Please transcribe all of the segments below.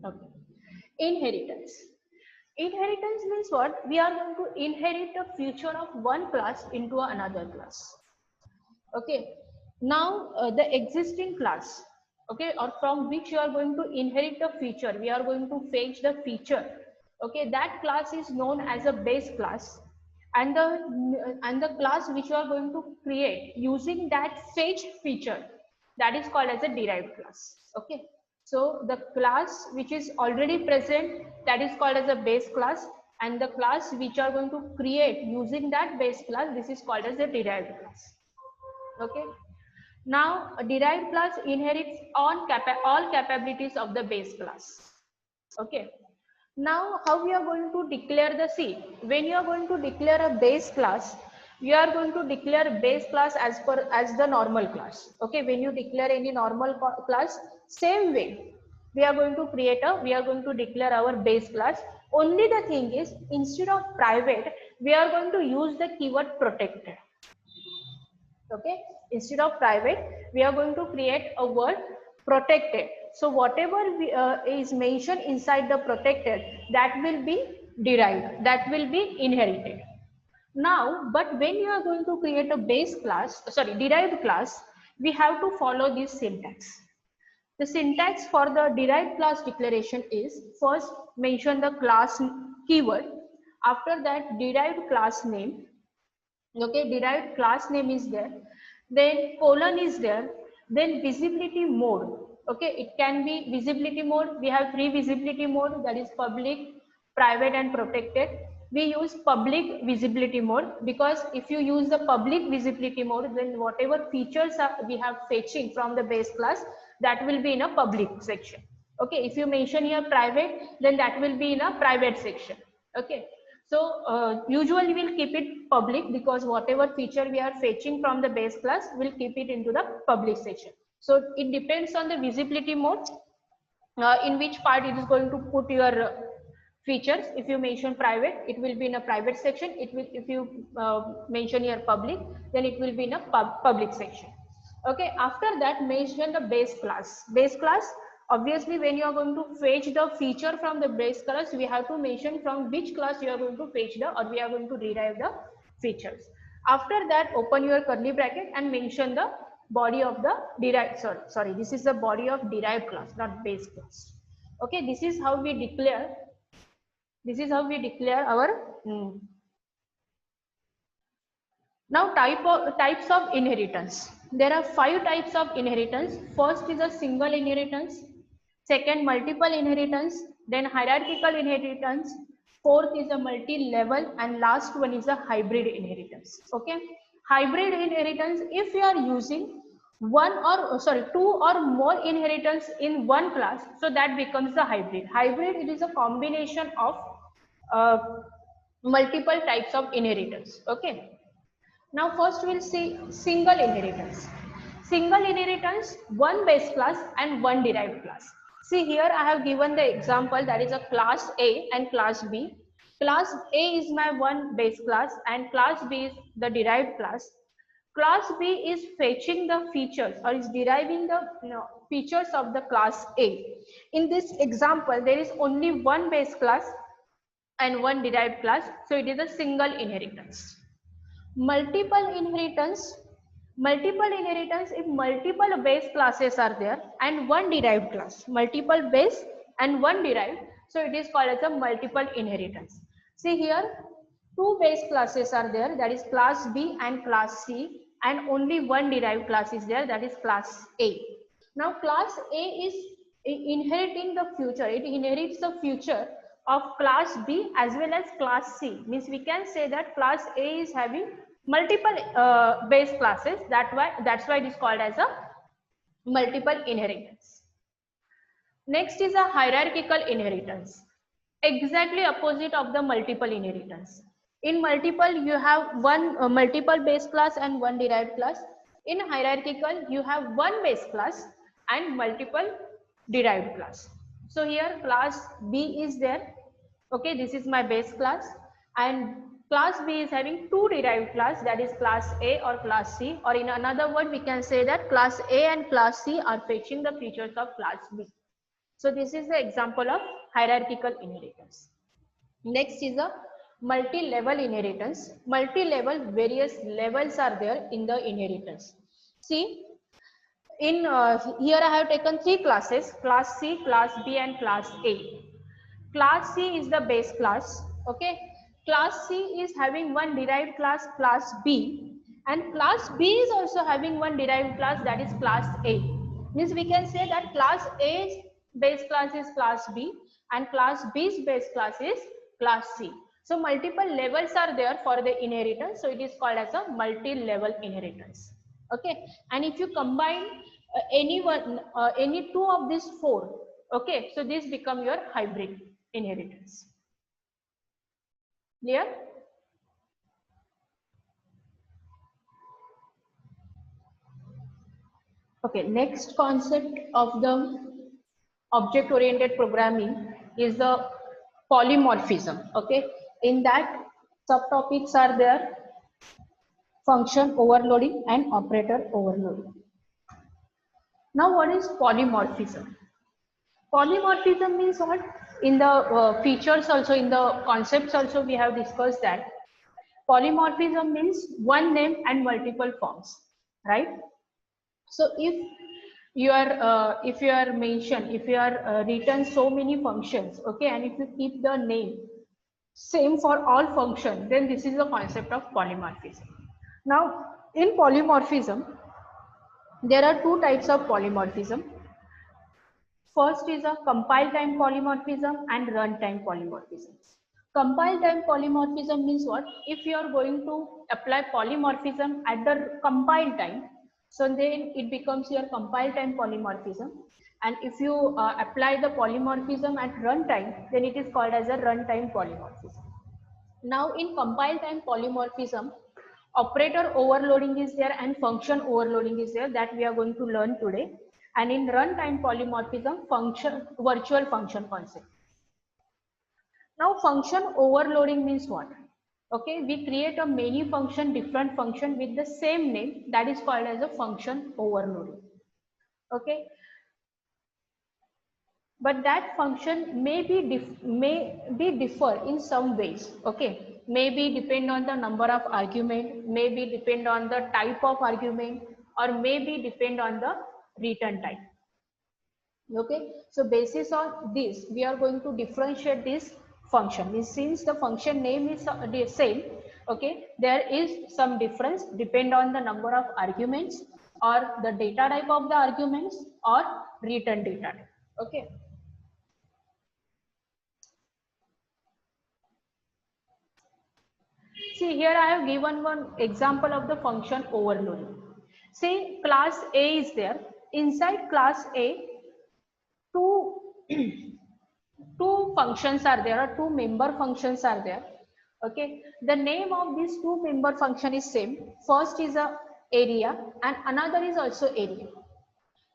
Okay. Inheritance. Inheritance means what? We are going to inherit the future of one class into another class. Okay. Now the existing class, okay, or from which you are going to inherit the feature, we are going to fetch the feature. Okay, that class is known as a base class, and the class which you are going to create using that fetched feature, that is called as a derived class. Okay, so the class which is already present, that is called as a base class, and the class which you are going to create using that base class, this is called as a derived class. Okay, now a derived class inherits all capabilities of the base class. Okay, now how we are going to declare the C? When you are going to declare a base class, you are going to declare base class as the normal class. Okay, when you declare any normal class, same way we are going to declare our base class. Only the thing is, instead of private, we are going to use the keyword protected. Okay, instead of private, we are going to create a word protected. So whatever is mentioned inside the protected, that will be derived, that will be inherited. Now, but when you are going to create a base class, sorry, derived class, we have to follow this syntax. The syntax for the derived class declaration is, first mention the class keyword, after that derived class name. Okay, derived class name is there, then colon is there, then visibility mode. Okay, it can be visibility mode. We have three visibility mode, that is public, private and protected. We use public visibility mode because if you use the public visibility mode, then whatever features we have fetching from the base class, that will be in a public section. Okay, if you mention here private, then that will be in a private section. Okay, so usually we'll keep it public because whatever feature we are fetching from the base class, we'll keep it into the public section. So it depends on the visibility mode, in which part it is going to put your features. If you mention private, it will be in a private section. It will, if you mention your public, then it will be in a public section. Okay, after that mention the base class. Base class, obviously when you are going to fetch the feature from the base class, we have to mention from which class you are going to fetch the, or we are going to derive the features. After that, open your curly bracket and mention the body of the derived, sorry, this is the body of derived class, not base class. Okay, this is how we declare, our now types of inheritance. There are 5 types of inheritance. First is a single inheritance, second multiple inheritance, then hierarchical inheritance, fourth is a multi-level, and last one is a hybrid inheritance. Okay, hybrid inheritance, if you are using two or more inheritance in one class, so that becomes the hybrid. Hybrid, it is a combination of uh, multiple types of inheritance. Okay, now first we'll see single inheritance. Single inheritance, one base class and one derived class. See here I have given the example, that is a class A and class B. Class A is my one base class and class B is the derived class. Class B is fetching the features or is deriving the features of the class A. In this example, there is only one base class and one derived class, so it is a single inheritance. Multiple inheritance, if multiple base classes are there and one derived class, multiple base and one derived, so it is called as a multiple inheritance. See here, 2 base classes are there, that is class B and class C, and only one derived class is there, that is class A. Now class A is inheriting the future, it inherits the future of class B as well as class C. Means we can say that class A is having multiple base classes, that's why it is called as a multiple inheritance. Next is a hierarchical inheritance, exactly opposite of the multiple inheritance. In multiple you have one multiple base class and one derived class. In hierarchical you have one base class and multiple derived class. So here class B is there. Okay, this is my base class, and class B is having 2 derived class, that is class A or class C, or in another word we can say that class A and class C are fetching the features of class B. So this is the example of hierarchical inheritance. Next is a multi-level inheritance. Multi-level, various levels are there in the inheritance. See, in here I have taken three classes: class C, class B, and class A. Class C is the base class. Okay, class C is having one derived class, class B, and class B is also having one derived class, that is class A. Means we can say that class A's base class is class B and class B's base class is class C. So multiple levels are there for the inheritance, so it is called as a multi-level inheritance. Okay, and if you combine any two of these four, okay, so this become your hybrid inheritance. Clear? Okay, next concept of the object oriented programming is the polymorphism. Okay, in that subtopics are there: function overloading and operator overloading. Now what is polymorphism? Polymorphism means what? In the features also, in the concepts also, we have discussed that polymorphism means one name and multiple forms, right? So if you are mentioned, if you are written so many functions, okay, and if you keep the name same for all functions, then this is the concept of polymorphism. Now, in polymorphism, there are two types of polymorphism. First is a compile time polymorphism and runtime polymorphism. Compile time polymorphism means what? If you are going to apply polymorphism at the compile time, so then it becomes your compile time polymorphism. And if you apply the polymorphism at runtime, then it is called as a runtime polymorphism. Now in compile time polymorphism, operator overloading is there and function overloading is there, that we are going to learn today. And in runtime polymorphism, virtual function concept. Now function overloading means what? Okay, we create a many function, different function with the same name, that is called as a function overloading. Okay, but that function may be differ in some ways. Okay, maybe depend on the number of argument, maybe depend on the type of argument, or maybe depend on the return type. Okay, so basis on this we are going to differentiate this function. Since the function name is the same, okay, there is some difference depend on the number of arguments or the data type of the arguments or return data type. Okay, see here I have given one example of the function overloading. Say class A is there. Inside class A, two two functions are there, or two member functions are there. Okay, the name of these two member function is same. First is a area and another is also area.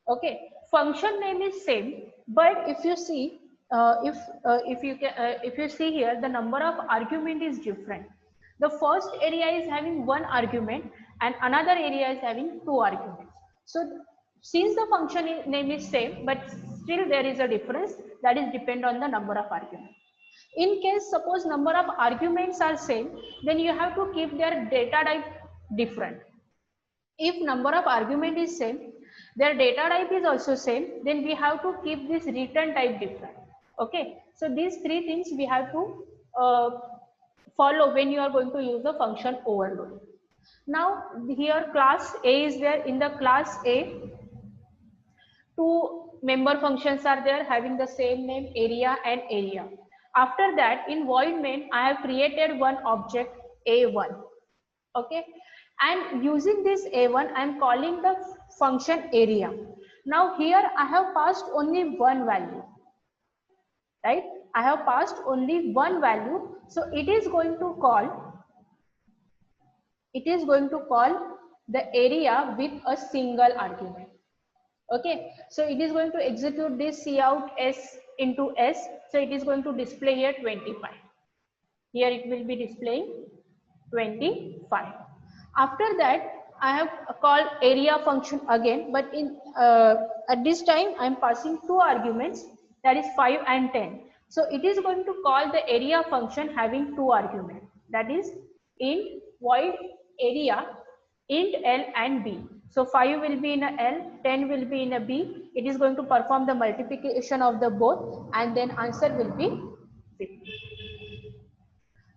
Okay, function name is same, but if you see if you see here, the number of argument is different. The first area is having one argument and another area is having two arguments. So since the name is same, but still there is a difference, that is depend on the number of arguments. In case suppose number of arguments are same, then you have to keep their data type different. If number of argument is same, their data type is also same, then we have to keep this return type different. Okay, so these three things we have to follow when you are going to use the function overload. Now here class A is there. In the class A, two member functions are there having the same name, area and area. After that, in void main, I have created one object A1. Okay, and using this A1, I am calling the function area. Now here I have passed only one value, right? I have passed only one value, so it is going to call the area with a single argument. Okay, so it is going to execute this cout s into s, so it is going to display here 25. Here it will be displaying 25. After that, I have called area function again, but in at this time I am passing two arguments. that is 5 and 10. So it is going to call the area function having two arguments, that is int void area int L and B. So 5 will be in a L, 10 will be in a B. It is going to perform the multiplication of the both and then answer will be 50.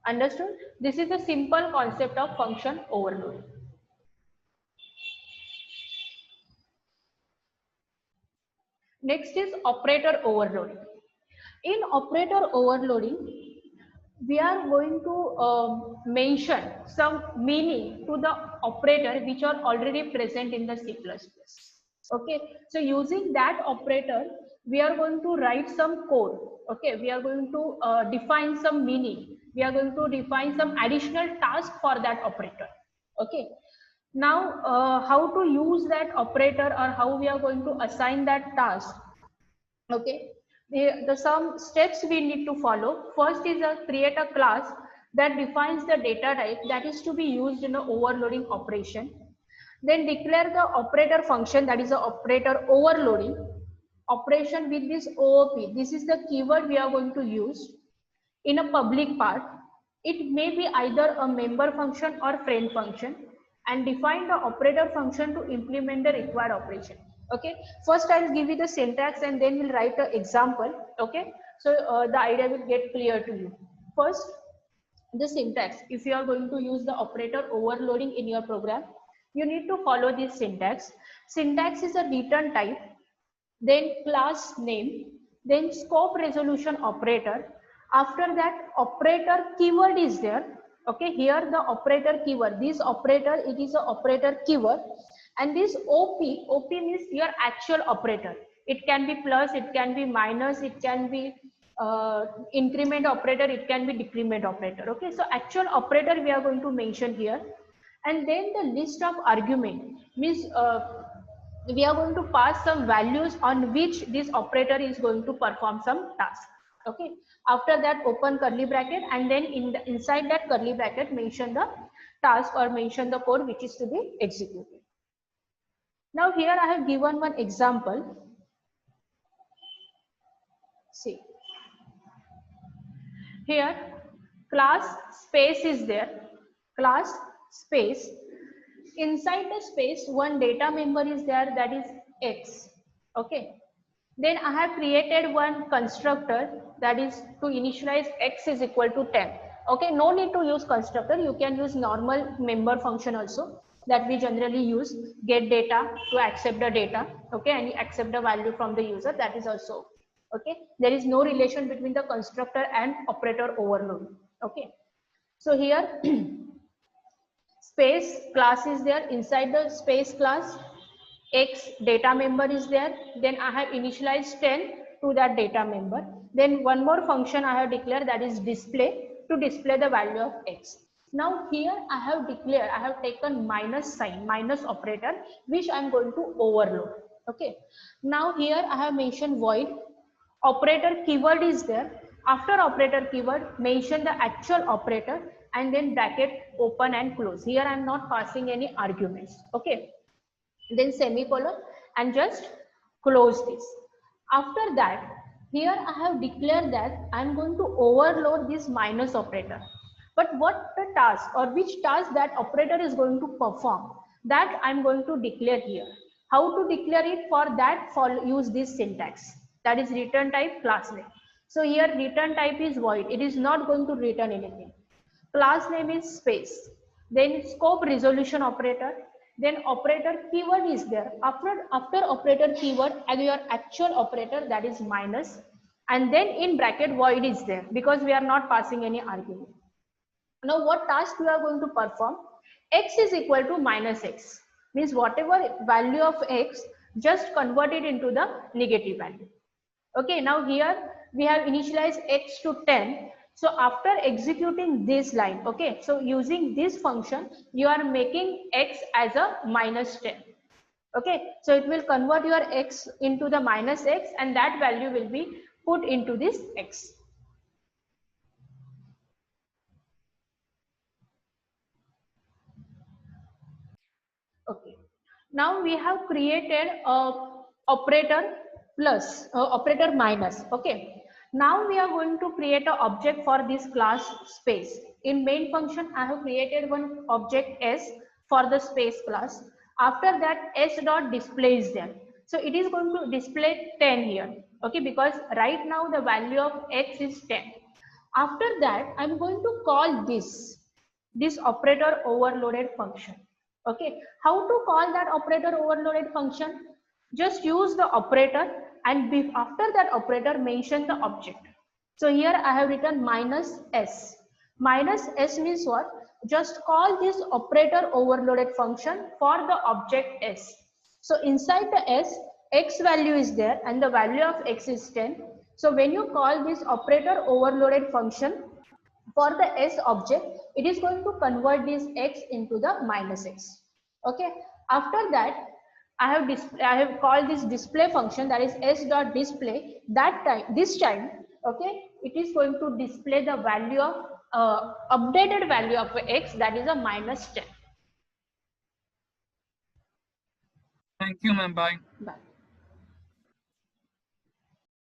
Understood? This is the simple concept of function overloading. Next is operator overloading. In operator overloading, we are going to mention some meaning to the operator which are already present in the C++. Okay, so using that operator, we are going to write some code. Okay, we are going to define some meaning. We are going to define some additional task for that operator. Okay, now how to use that operator or how we are going to assign that task. Okay, the some steps we need to follow. First is create a class that defines the data type that is to be used in the overloading operation. Then declare the operator function, that is the operator overloading operation with this OOP. This is the keyword we are going to use in a public part. It may be either a member function or friend function, and define the operator function to implement the required operation. Okay, first I'll give you the syntax and then we'll write an example. Okay, so the idea will get clear to you. First, the syntax. If you are going to use the operator overloading in your program, you need to follow this syntax. Syntax is a return type, then class name, then scope resolution operator. After that, operator keyword is there. Okay, here the operator keyword, this operator, it is a operator keyword, and this OP means your actual operator. It can be plus, it can be minus, it can be increment operator, it can be decrement operator. Okay, so actual operator we are going to mention here, and then the list of argument means we are going to pass some values on which this operator is going to perform some task. Okay, after that open curly bracket, and then inside that curly bracket mention the task or mention the code which is to be executed. Now here I have given one example. See, here class space is there, class space, inside the space one data member is there, that is X. Okay, then I have created one constructor that is to initialize X is equal to 10. Okay, no need to use constructor, you can use normal member function also that we generally use, get data to accept the data. Okay, and you accept the value from the user, that is also okay. There is no relation between the constructor and operator overload. Okay, so here space class is there, inside the space class X data member is there, then I have initialized 10 to that data member, then one more function I have declared, that is display, to display the value of X. Now here I have declared, I have taken minus sign, minus operator, which I am going to overload. Okay, now here I have mentioned void, operator keyword is there, after operator keyword mention the actual operator and then bracket open and close. Here I am not passing any arguments. Okay, then semicolon and just close this. After that, here I have declared that I am going to overload this minus operator. But what the task or which task that operator is going to perform, that I am going to declare here. How to declare it? For that, use this syntax, that is return type class name. So here return type is void, it is not going to return anything. Class name is space, then scope resolution operator, then operator keyword is there. After operator keyword and your actual operator, that is minus, and then in bracket void is there because we are not passing any argument. Now what task we are going to perform? X is equal to minus X, means whatever value of X, just convert it into the negative value. Okay, now here we have initialized X to 10. So after executing this line, okay, so using this function, you are making X as a minus 10. Okay, so it will convert your X into the minus X and that value will be put into this X. Okay, now we have created a operator plus operator minus. Okay. Now we are going to create an object for this class space. In main function, I have created one object S for the space class. After that, S dot display is there. So it is going to display 10 here. Okay, because right now the value of X is 10. After that, I'm going to call this operator overloaded function. Okay, how to call that operator overloaded function? Just use the operator and after that operator mention the object. So here I have written minus s. Minus s means what? Just call this operator overloaded function for the object s. So inside the s, x value is there and the value of x is 10. So when you call this operator overloaded function for the s object, it is going to convert this x into the minus x. Okay. After that, I have called this display function, that is s dot display. That time, this time, okay, it is going to display the value of updated value of x, that is a minus 10. Thank you, ma'am. Bye. Bye.